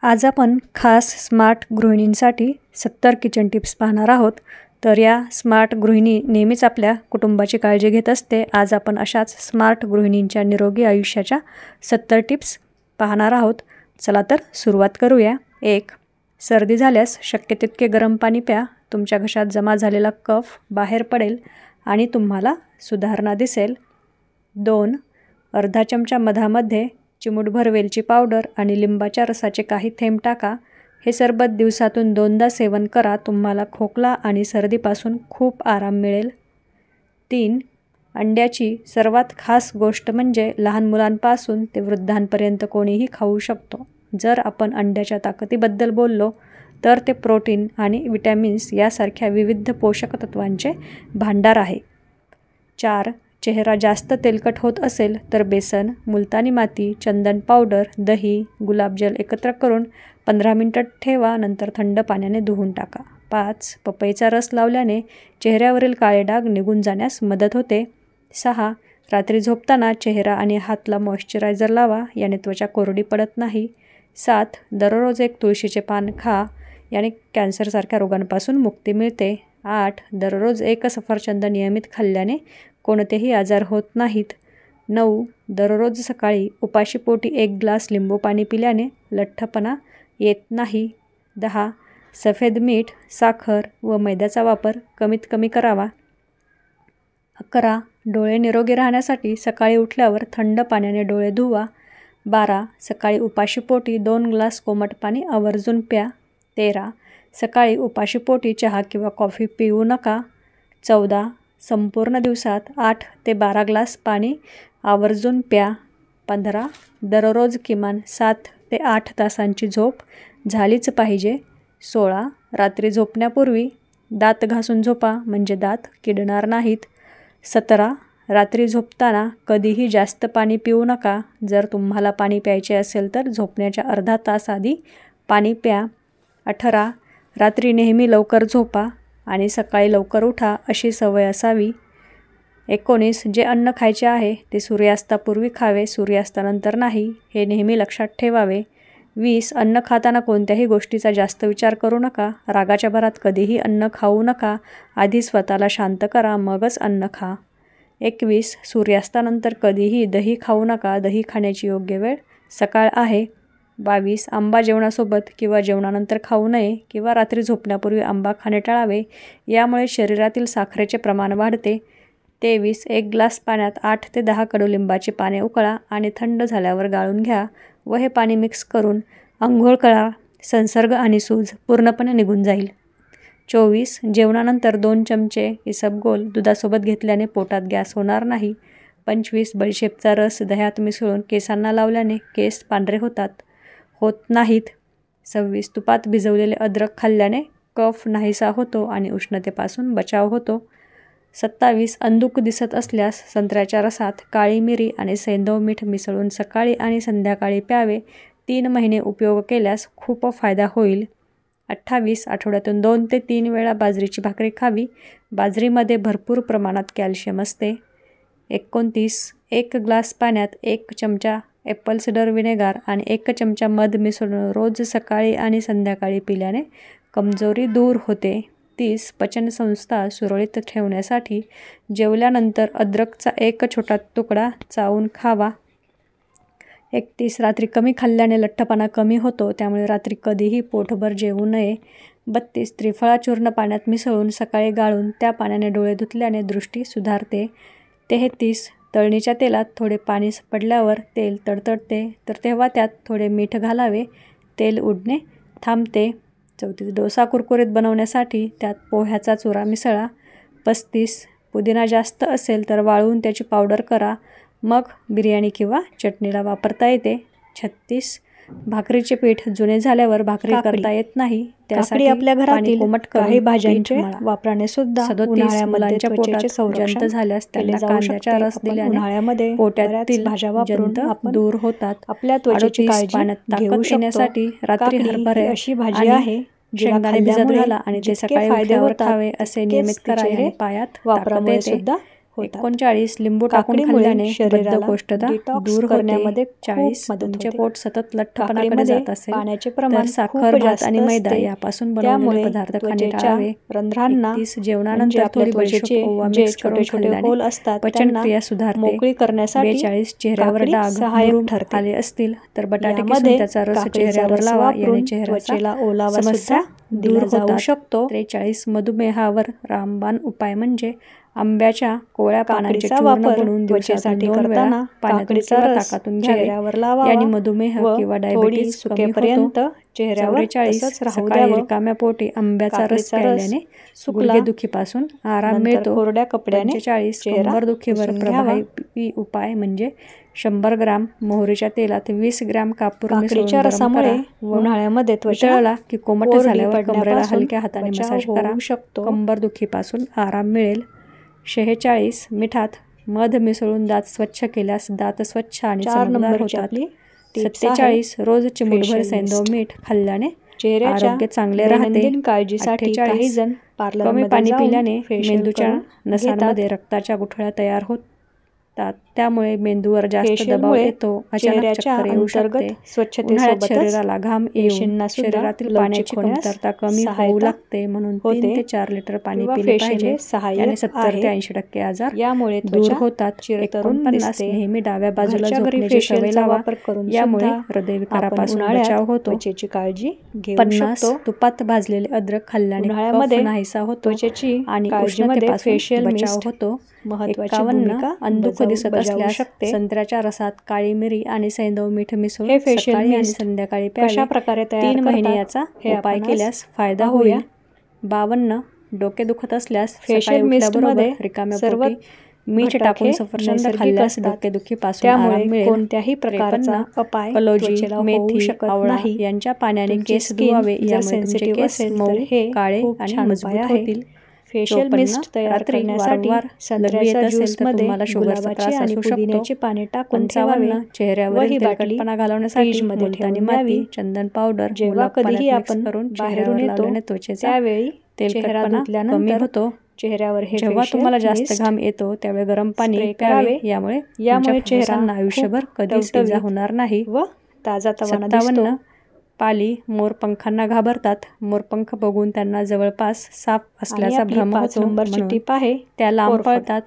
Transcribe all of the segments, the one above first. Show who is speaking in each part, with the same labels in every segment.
Speaker 1: आज आपण खास स्मार्ट गृहिणींसाठी 70 किचन टिप्स पाहणार आहोत. तर या स्मार्ट गृहिणी नेहमीच आपल्या कुटुंबाची काळजी घेत असते. आज आपण अशाच स्मार्ट गृहिणींच्या निरोगी आयुष्याच्या 70 टिप्स पाहणार आहोत. चला तर सुरुवात करूया. 1. सर्दी झाल्यास शक्य तितके गरम पाणी प्या. तुमच्या घशात जमा झालेला कफ बाहेर पडेल आणि तुम्हाला सुधारणा दिसेल. 2. अर्धा चमचा मधामध्ये चिमूटभर वेलची पावडर आणि लिंबाच्या रसाचे काही थेंब टाका. हे सरबत दिवसातून 2दा सेवन करा. तुम्हाला खोकला आणि सर्दीपासून खूप आराम मिळेल. 3. अंड्याची सर्वात खास गोष्ट म्हणजे लहान मुलांपासून ते वृद्धांपर्यंत कोणीही खाऊ शकतो. जर आपण अंड्याच्या ताकदीबद्दल बोललो तर ते प्रोटीन आणि विटॅमिन्स यासारख्या विविध पोषक तत्वांचे भांडार आहे. 4. चेहरा जास्त तेलकट होत असेल तर बेसन, मुलतानी माती, चंदन पावडर, दही, गुलाबजल एकत्र करून 15 मिनिटं ठेवा. नंतर थंड पाण्याने धुवून टाका. 5. पपईचा रस लावल्याने चेहऱ्यावरील काळे डाग निघून जाण्यास मदत होते. 6. रात्री झोपताना चेहरा आणि हातला मॉइश्चरायझर लावा. याने त्वचा कोरडी पडत नाही. 7. दररोज एक तुळशीचे पान खा. याने कॅन्सरसारख्या रोगांपासून मुक्ती मिळते. 8. दररोज एक सफरचंद नियमित खाल्ल्याने कोणतेही आजार होत नाहीत. 9. दररोज सकाळी उपाशीपोटी 1 ग्लास लिंबू पाणी पिल्याने लठ्ठपणा येत नाही. 10. सफेद मीठ, साखर व मैद्याचा वापर कमीत कमी करावा. 11. डोळे निरोगी राहण्यासाठी सकाळी उठल्यावर थंड पाण्याने डोळे धुवा. 12. सकाळी उपाशीपोटी 2 ग्लास कोमट पाणी आवर्जून प्या. 13. सकाळी उपाशीपोटी चहा किंवा कॉफी पिऊ नका. 14. संपूर्ण दिवसात 8 ते 12 ग्लास पाणी आवर्जून प्या. 15. दररोज किमान 7 ते 8 तासांची झोप झालीच पाहिजे. 16. रात्री झोपण्यापूर्वी दात घासून झोपा म्हणजे दात किडणार नाहीत. 17. रात्री झोपताना कधीही जास्त पाणी पिऊ नका. जर तुम्हाला पाणी प्यायचे असेल तर झोपण्याच्या अर्धा तास आधी पाणी प्या. 18. रात्री नेहमी लवकर झोपा आणि सकाळी लवकर उठा अशी सवय असावी. 19. जे अन्न खायचे आहे ते सूर्यास्तापूर्वी खावे, सूर्यास्तानंतर नाही. हे नेहमी लक्षात ठेवावे. 20. अन्न खाताना कोणत्याही गोष्टीचा जास्त विचार करू नका. रागाच्या भरात कधीही अन्न खाऊ नका. आधी स्वतःला शांत करा, मगच अन्न खा. 21. सूर्यास्तानंतर कधीही दही खाऊ नका. दही खाण्याची योग्य वेळ सकाळ आहे. 22. आंबा जेवणासोबत किंवा जेवणानंतर खाऊ नये किंवा रात्री झोपण्यापूर्वी आंबा खाणे टाळावे. यामुळे शरीरातील साखरेचे प्रमाण वाढते. 23. 1 ग्लास पाण्यात 8 ते 10 कडुलिंबाची पाने उकळा आणि थंड झाल्यावर गाळून घ्या व हे पाणी मिक्स करून अंघोळ करा. संसर्ग आणि सूज पूर्णपणे निघून जाईल. 24. जेवणानंतर 2 चमचे इसबगोल दुधासोबत घेतल्याने पोटात गॅस होणार नाही. 25. बडीशेपचा रस दह्यात मिसळून केसांना लावल्याने केस पांढरे होत नाहीत. 26. तुपात भिजवलेले अद्रक खाल्ल्याने कफ नाहीसा होतो आणि उष्णतेपासून बचाव होतो. 27. अंधुक दिसत असल्यास संत्र्याच्या रसात काळी मिरी आणि सैंधव मीठ मिसळून सकाळी आणि संध्याकाळी प्यावे. 3 महिने उपयोग केल्यास खूप फायदा होईल. 28. आठवड्यातून 2 ते 3 वेळा बाजरीची भाकरी खावी. बाजरीमध्ये भरपूर प्रमाणात कॅल्शियम असते. 29. 1 ग्लास पाण्यात 1 चमचा ॲपल सिडर व्हिनेगार आणि 1 चमचा मध मिसळून रोज सकाळी आणि संध्याकाळी पिल्याने कमजोरी दूर होते. 30. पचनसंस्था सुरळीत ठेवण्यासाठी जेवल्यानंतर अद्रकचा 1 छोटा तुकडा चावून खावा. 31. रात्री कमी खाल्ल्याने लठ्ठपणा कमी होतो, त्यामुळे रात्री कधीही पोटभर जेवू नये. 32. त्रिफळा चूर्ण पाण्यात मिसळून सकाळी गाळून त्या पाण्याने डोळे धुतल्याने दृष्टी सुधारते. 33. तळणीच्या तेलात थोडे पाणी पडल्यावर तेल तडतडते तर तेव्हा त्यात थोडे मीठ घालावे. तेल उडणे थांबते. 34. डोसा कुरकुरीत बनवण्यासाठी त्यात पोह्याचा चुरा मिसळा. 35. पुदिना जास्त असेल तर वाळवून त्याची पावडर करा, मग बिर्याणी किंवा चटणीला वापरता येते. 36. भाकरीचे पीठ जुने झाल्यावर भाकरी करता येत नाही, त्यासाठी आपल्या घरातील कोमट काही भाज्यांचे वापराने सुद्धा उन्हाळ्यामध्ये पोटाचे संरक्षण झाल्यास त्याला कांद्याचा रस दिल्याने उन्हाळ्यामध्ये पोटातील भाज्या वापरून दूर होतात. आपल्या त्वचेची काळजी पाण्यात ताकद येण्यासाठी रात्री हरभरे अशी भाजी आहे शेंगदाणे भिजत घाला आणि ते सकाळी उठल्यावर खावे. असे नियमित करायला पायात वापरामुळे सुद्धा
Speaker 2: होतात.
Speaker 1: 39 लिंबू टाकून खाल्ल्याने बद्धकोष्ठता दूर करण्यामध्ये 40 तुमचे पोट सतत लठ्ठपणाकडे जात असेल
Speaker 2: पाण्याचे प्रमाण
Speaker 1: तर साखर, भात आणि मैदा यापासून बनवलेले पदार्थ खाणे टाळावे.
Speaker 2: रंध्रांना
Speaker 1: 31 जेवणानंतर थोडी बडीशेप ओवा मिक्स करून खाल्ल्याने पचनक्रिया सुधारते.
Speaker 2: मोकळी करण्यासाठी
Speaker 1: 42 चेहऱ्यावर डाग आले असतील तर बटाटे किसून त्याचा रस चेहऱ्यावर लावा. याने चेहऱ्याचा ओलावा समस्या दूर जाऊ शकतो. 43 मधुमेहावर रामबाण उपाय म्हणजे आंब्याच्या कोवळ्या पानांचे चूर्ण बनवून दिवसातून 2 वेळा पाण्यातून किंवा ताकातून घ्यावे. याने मधुमेह किंवा डायबिटीज कमी होतो. चेहऱ्यावर 44 सकाळी रिकाम्या पोटी आंब्याचा रस प्यायल्याने गुडघेदुखीपासून आराम मिळतो.
Speaker 2: कोरड्या कपड्याने
Speaker 1: 45 कंबरदुखीवर प्रभावी उपाय म्हणजे 100 ग्राम मोहरीच्या तेलात 20 ग्राम कापूर मिसळून गरम करा.
Speaker 2: उन्हाळ्यामध्ये
Speaker 1: त्वचा की कोमट झाल्यावर कमरेला हलक्या हाताने मसाज करा. कंबरदुखीपासून आराम मिळेल. 46 मिठात मध मिसळून दात स्वच्छ केल्यास दात स्वच्छ आणि चमकदार होतात. 47 रोज चिमूटभर सैंधव मीठ खाल्ल्याने आरोग्य चांगले राहते.
Speaker 2: काळजीसाठी काही जण
Speaker 1: कमी पाणी पिल्याने मेंदूच्या नसांमध्ये रक्ताच्या गुठळ्या तयार होतात. त्यामुळे मेंदूवर जास्त दबाव येतो. अचानक चक्कर येऊ शकते. उन्हाळ्यात शरीराला घाम येऊन शरीरातील पाण्याची कमतरता कमी होऊ लागते. म्हणून 3 ते 4 लिटर पाणी पिले पाहिजे. याने 70 ते 80% आजार दूर होतात. 49 नेहमी डाव्या बाजूला झोपण्याची सवय लावा. यामुळे हृदयविकारापासून बचाव होतो. 50 तुपात भाजलेले अद्रक खाल्ल्याने कफ नाहीसा होतो आणि उष्णतेपासून बचाव होतो. 51 अंधुक दिसत असल्यास संत्र्याच्या रसात काळी मिरी आणि सैंधव मीठ मिसळून सकाळी आणि संध्याकाळी प्यावे. 3 महिने याचा उपाय केल्यास फायदा होईल. 52 डोके दुखत असल्यास सकाळी उठल्याबरोबर रिकाम्या पोटी मीठ टाकून सफरचंद खाल्ल्यास डोकेदुखीपासून आराम मिळेल.
Speaker 2: कोणत्याही प्रकारचा अपाय
Speaker 1: कलोजी, मेथी, आवळा यांच्या पाण्याने केस धुवावे. यामुळे तुमचे केस मऊ, काळे आणि मजबूत होतील.
Speaker 2: फेशियल मिस्ट तयार करण्यासाठी संत्र्याच्या ज्यूसमध्ये गुलाबाची आणि पुदिन्याची पाने टाकून ठेवावे.
Speaker 1: चेहऱ्यावरील तेलकटपणा घालवण्यासाठी मुलतानी माती, चंदन पावडर
Speaker 2: जेव्हा कधीही आपण बाहेरून येतो त्यावेळी चेहरा धुतल्यानंतर होतो. चेहऱ्यावर हे
Speaker 1: जेव्हा तुम्हाला जास्त घाम येतो त्यावेळी गरम पाणी प्यावे. यामुळे चेहऱ्याला आयुष्यभर कधीच इजा होणार नाही
Speaker 2: व ताजातवाना दिसतो.
Speaker 1: पाली मोरपंखांना घाबरतात. मोरपंख बघून त्यांना जवळपास साप असल्याचा भ्रम होतो. म्हणून त्या लांब पळतात.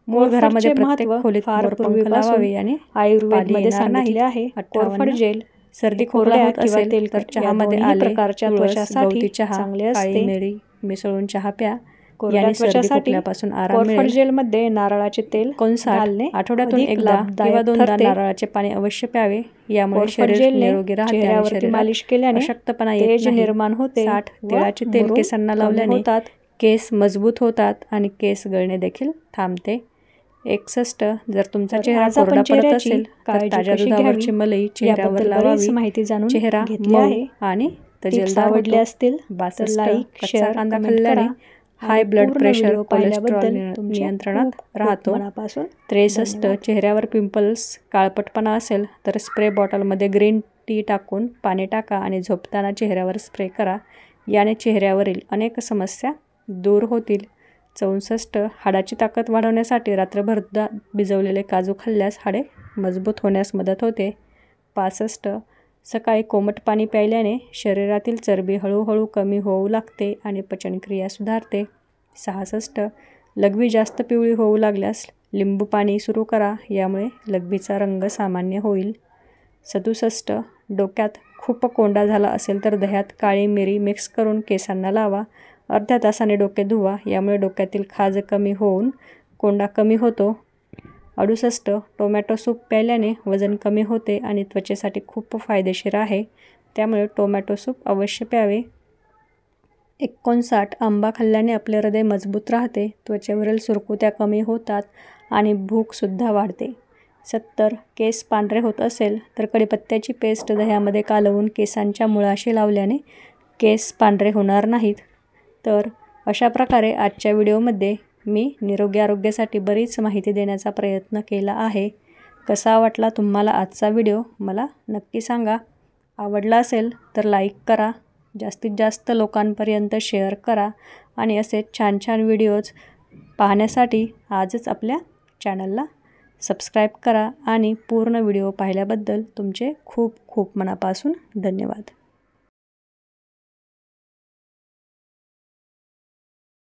Speaker 1: मूळ घरामध्ये प्रत्येक खोलीत मोरपंख लावावे आणि
Speaker 2: आयुर्वेदमध्ये सांगितले आहे. कोरफड जेल
Speaker 1: सर्दी खोकला होत असेल तर चहामध्ये आले, तुळस, गवती चहा, काळी मिरी मिसळून चहा प्या. याने सर्दी खोकल्यापासून आराम मिळेल.
Speaker 2: कोरफड जेलमध्ये नारळाचे तेल
Speaker 1: घालणे आठवड्यातून एकदा किंवा 2दा नारळाचे पाणी अवश्य प्यावे. यामुळे शरीर निरोगी राहते.
Speaker 2: चेहऱ्यावरती मालिश केल्याने
Speaker 1: अशक्तपणा येत
Speaker 2: निर्माण होते.
Speaker 1: 60 तिळाचे तेल केसांना लावल्याने केस मजबूत होतात आणि केस गळणे देखील थांबते. 61 जर तुमचा चेहरा कोरडा पडत असेल तर ताज्या दुधावरची मलई चेहऱ्यावर लावावी.
Speaker 2: माहिती जाणून
Speaker 1: चेहरा मऊ आणि तजेलदार
Speaker 2: आवडले असतील
Speaker 1: 62 कच्चा कांदा खाल्ल्याने हाय ब्लड प्रेशर, कोलेस्ट्रॉल नियंत्रणात राहतो. 63 चेहऱ्यावर पिंपल्स, काळपटपणा असेल तर स्प्रे बॉटलमध्ये ग्रीन टी टाकून पाणी टाका आणि झोपताना चेहऱ्यावर स्प्रे करा. याने चेहऱ्यावरील अनेक समस्या दूर होतील. 64 हाडाची ताकद वाढवण्यासाठी रात्रभर भिजवलेले काजू खाल्ल्यास हाडे मजबूत होण्यास मदत होते. 65 सकाळी कोमट पाणी प्यायल्याने शरीरातील चरबी हळूहळू कमी होऊ लागते आणि पचनक्रिया सुधारते. 66 लघवी जास्त पिवळी होऊ लागल्यास लिंबू पाणी सुरू करा. यामुळे लघवीचा रंग सामान्य होईल. 67 डोक्यात खूप कोंडा झाला असेल तर दह्यात काळी मिरी मिक्स करून केसांना लावा. अर्ध्या तासाने डोके धुवा. यामुळे डोक्यातील खाज कमी होऊन कोंडा कमी होतो. 68 टोमॅटो सूप प्यायल्याने वजन कमी होते आणि त्वचेसाठी खूप फायदेशीर आहे. त्यामुळे टोमॅटो सूप अवश्य प्यावे. 59 आंबा खाल्ल्याने आपले हृदय मजबूत राहते. त्वचेवरील सुरकुत्या कमी होतात आणि भूकसुद्धा वाढते. 70 केस पांढरे होत असेल तर कडीपत्त्याची पेस्ट दह्यामध्ये कालवून केसांच्या मुळाशी लावल्याने केस पांढरे होणार नाहीत. तर अशा प्रकारे आजच्या व्हिडिओमध्ये मी निरोगी आरोग्यासाठी बरीच माहिती देण्याचा प्रयत्न केला आहे. कसा वाटला तुम्हाला आजचा व्हिडिओ मला नक्की सांगा. आवडला असेल तर लाईक करा, जास्तीत जास्त लोकांपर्यंत शेअर करा आणि असे छान छान व्हिडिओज पाहण्यासाठी आजच आपल्या चॅनलला सबस्क्राईब करा आणि पूर्ण व्हिडिओ पाहिल्याबद्दल तुमचे खूप खूप मनापासून धन्यवाद.